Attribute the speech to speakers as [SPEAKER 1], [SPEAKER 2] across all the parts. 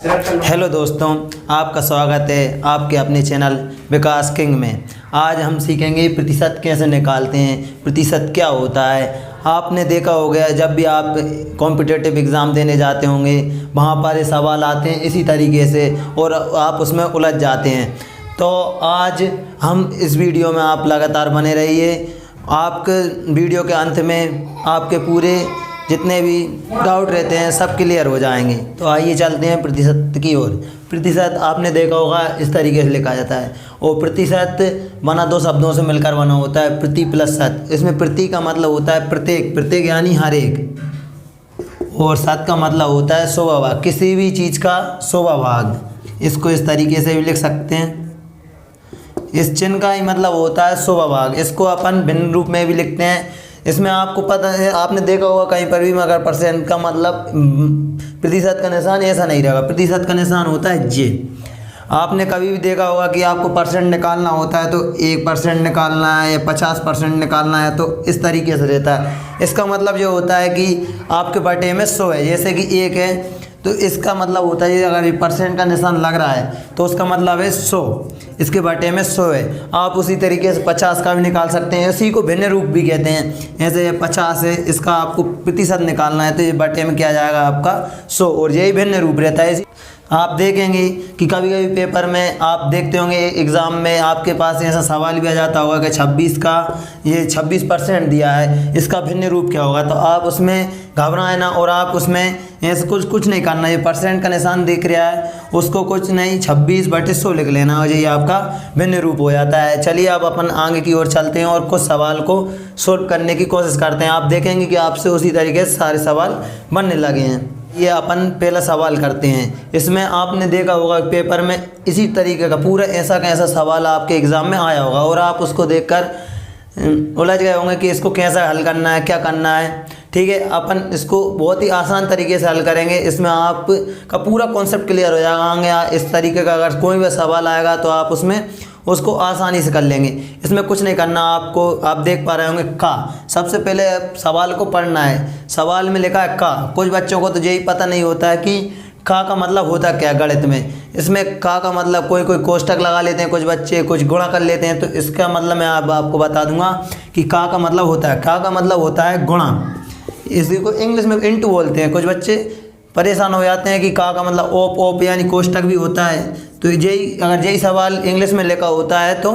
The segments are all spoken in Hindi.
[SPEAKER 1] हेलो दोस्तों, आपका स्वागत है आपके अपने चैनल विकास किंग में। आज हम सीखेंगे प्रतिशत कैसे निकालते हैं, प्रतिशत क्या होता है। आपने देखा होगा जब भी आप कॉम्पिटिटिव एग्ज़ाम देने जाते होंगे वहाँ पर ये सवाल आते हैं इसी तरीके से और आप उसमें उलझ जाते हैं। तो आज हम इस वीडियो में आप लगातार बने रहिए। आपके वीडियो के अंत में आपके पूरे जितने भी डाउट रहते हैं सब क्लियर हो जाएंगे। तो आइए चलते हैं प्रतिशत की ओर। प्रतिशत आपने देखा होगा इस तरीके से लिखा जाता है और प्रतिशत बना दो शब्दों से मिलकर बना होता है, प्रति प्लस शत। इसमें प्रति का मतलब होता है प्रत्येक, प्रत्येक यानी हर एक, और शत का मतलब होता है 100वां भाग, किसी भी चीज़ का 100वां भाग। इसको इस तरीके से भी लिख सकते हैं। इस चिन्ह का ही मतलब होता है 100वां भाग। इसको अपन भिन्न रूप में भी लिखते हैं। इसमें आपको पता है, आपने देखा होगा कहीं पर भी, मगर परसेंट का मतलब प्रतिशत का निशान ऐसा नहीं रहेगा। प्रतिशत का निशान होता है जे। आपने कभी भी देखा होगा कि आपको परसेंट निकालना होता है तो 1% निकालना है या 50% निकालना है, तो इस तरीके से रहता है। इसका मतलब ये होता है कि आपके बटे में 100 है, जैसे कि 1 है तो इसका मतलब होता है अगर ये परसेंट का निशान लग रहा है तो उसका मतलब है 100, इसके बटे में 100 है। आप उसी तरीके से 50 का भी निकाल सकते हैं, इसी को भिन्न रूप भी कहते हैं। जैसे ये 50 है, इसका आपको प्रतिशत निकालना है तो ये बटे में क्या जाएगा आपका 100, और यही भिन्न रूप रहता है। आप देखेंगे कि कभी कभी पेपर में आप देखते होंगे एग्ज़ाम में आपके पास ऐसा सवाल भी आ जाता होगा कि 26 का ये 26% दिया है, इसका भिन्न रूप क्या होगा। तो आप उसमें घबराए ना और आप उसमें ऐसे कुछ नहीं करना। ये परसेंट का निशान दिख रहा है उसको कुछ नहीं 26/100 लिख लेना और ये आपका भिन्न रूप हो जाता है। चलिए अब अपन आगे की ओर चलते हैं और कुछ सवाल को सोल्व करने की कोशिश करते हैं। आप देखेंगे कि आपसे उसी तरीके से सारे सवाल बनने लगे हैं। ये अपन पहला सवाल करते हैं। इसमें आपने देखा होगा पेपर में इसी तरीके का पूरा ऐसा का ऐसा सवाल आपके एग्ज़ाम में आया होगा और आप उसको देखकर उलझ गए होंगे कि इसको कैसा हल करना है, क्या करना है। ठीक है, अपन इसको बहुत ही आसान तरीके से हल करेंगे। इसमें आपका पूरा कॉन्सेप्ट क्लियर हो जाएगा। इस तरीके का अगर कोई भी सवाल आएगा तो आप उसमें उसको आसानी से कर लेंगे। इसमें कुछ नहीं करना आपको। आप देख पा रहे होंगे का, सबसे पहले सवाल को पढ़ना है। सवाल में लिखा है का। कुछ बच्चों को तो यही पता नहीं होता है कि का मतलब होता क्या गणित में। इसमें का मतलब कोई कोष्टक लगा लेते हैं कुछ बच्चे, कुछ गुणा कर लेते हैं। तो इसका मतलब मैं आपको बता दूंगा कि का मतलब होता है, का मतलब होता है गुणा। इसी को इंग्लिश में इंटू बोलते हैं। कुछ बच्चे परेशान हो जाते हैं कि का मतलब ओप यानी कोष्टक भी होता है। तो यही सवाल इंग्लिश में लिखा होता है तो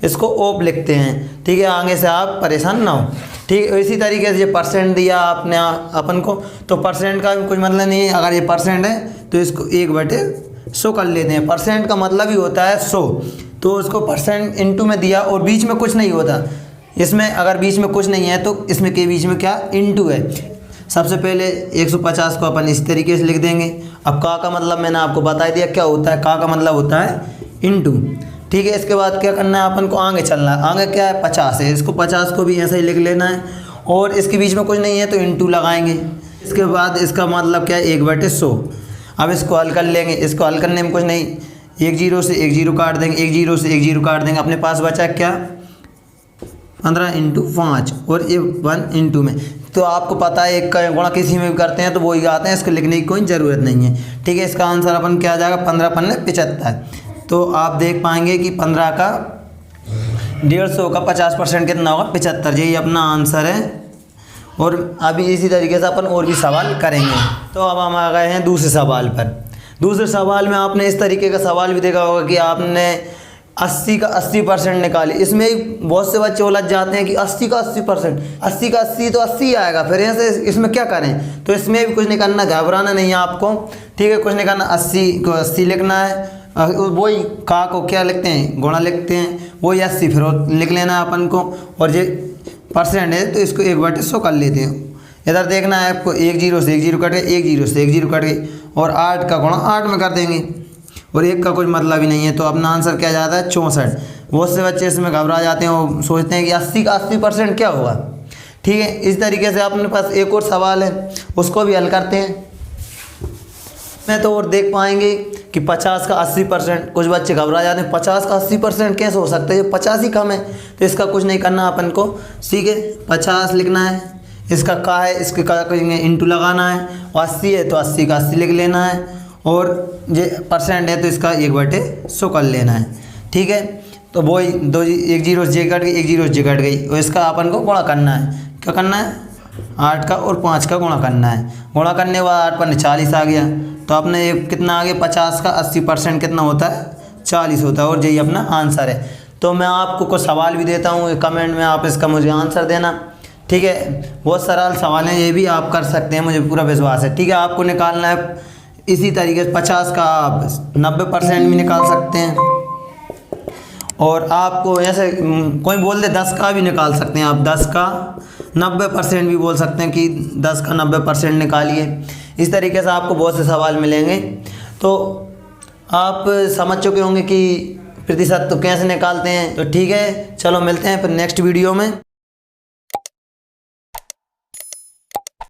[SPEAKER 1] इसको ओप लिखते हैं। ठीक है, आगे से आप परेशान ना हो। ठीक है, इसी तरीके से ये परसेंट दिया आपने अपन को, तो परसेंट का भी कुछ मतलब नहीं है। अगर ये परसेंट है तो इसको 1/100 कर लेते हैं। परसेंट का मतलब ही होता है 100, तो उसको परसेंट इंटू में दिया और बीच में कुछ नहीं होता। इसमें अगर बीच में कुछ नहीं है तो इसमें के बीच में क्या इंटू है। सबसे पहले 150 को अपन इस तरीके से लिख देंगे। अब का मतलब मैंने आपको बता दिया क्या होता है। का मतलब होता है इंटू। ठीक है, इसके बाद क्या करना है अपन को, आगे चलना है। आगे क्या है 50 है, इसको 50 को भी ऐसे ही लिख लेना है और इसके बीच में कुछ नहीं है तो इंटू लगाएंगे। इसके बाद इसका मतलब क्या है 1/100। अब इसको हल कर लेंगे। इसको हल करने में कुछ नहीं, 1 0 से 1 0 काट देंगे, 1 0 से 1 0 काट देंगे। अपने पास बचा क्या 15 × 5 और ये 1 इंटू में। तो आपको पता है एक का गुणा किसी में भी करते हैं तो वो ही आते हैं, इसको लिखने की कोई ज़रूरत नहीं है। ठीक है, इसका आंसर अपन क्या आ जाएगा 15 × 5 = 75। तो आप देख पाएंगे कि 15 का 150 का 50% कितना होगा 75। यही अपना आंसर है। और अभी इसी तरीके से अपन और भी सवाल करेंगे। तो अब हम आ गए हैं दूसरे सवाल पर। दूसरे सवाल में आपने इस तरीके का सवाल भी देखा होगा कि आपने 80 का 80% निकाले। इसमें बहुत से बच्चे उलझ जाते हैं कि 80 का 80%, 80 का 80 तो 80 आएगा, फिर ऐसे इसमें क्या करें। तो इसमें भी कुछ नहीं करना, घबराना नहीं है आपको। ठीक है, कुछ नहीं करना, 80 को 80 लिखना है। वही का को क्या लिखते हैं गुणा लिखते हैं, वही 80 फिर लिख लेना है अपन को। और ये परसेंट है तो इसको 1/100 कर लेते हैं। इधर देखना है आपको 1 0 से 1 0 कट गए, 1 0 से 1 0 कट गए और 8 का गुणा 8 में कर देंगे और 1 का कुछ मतलब ही नहीं है। तो अपना आंसर क्या जाता है 64। बहुत से बच्चे इसमें घबरा जाते हैं, वो सोचते हैं कि 80 का 80% क्या होगा। ठीक है, इस तरीके से अपने पास एक और सवाल है, उसको भी हल करते हैं। मैं तो और देख पाएंगे कि 50 का 80%। कुछ बच्चे घबरा जाते हैं 50 का 80% कैसे हो सकता है, ये 50 ही कम है। तो इसका कुछ नहीं करना अपन को। ठीक है, 50 लिखना है। इसका का है, इसके का करेंगे इंटू लगाना है। और 80 है तो 80 का 80 लिख लेना है। और ये परसेंट है तो इसका 1/100 कर लेना है। ठीक है, तो वो ही 1 जीरो जे कट गई, 1 जीरो जे कट गई, और इसका अपन को गुणा करना है। क्या करना है? 8 का और 5 का गुणा करना है। गुणा करने के बाद 8 पर 40 आ गया, तो अपने कितना आ गया? 50 का 80% कितना होता है? 40 होता है, और यही अपना आंसर है। तो मैं आपको कुछ सवाल भी देता हूँ, कमेंट में आप इसका मुझे आंसर देना। ठीक है, बहुत सरल सवाल हैं, ये भी आप कर सकते हैं, मुझे पूरा विश्वास है। ठीक है, आपको निकालना है इसी तरीके से 50 का आप 90% भी निकाल सकते हैं, और आपको ऐसे कोई बोल दे 10 का भी निकाल सकते हैं आप, 10 का 90% भी बोल सकते हैं कि 10 का 90% निकालिए। इस तरीके से आपको बहुत से सवाल मिलेंगे, तो आप समझ चुके होंगे कि प्रतिशत तो कैसे निकालते हैं। तो ठीक है, चलो मिलते हैं फिर नेक्स्ट वीडियो में।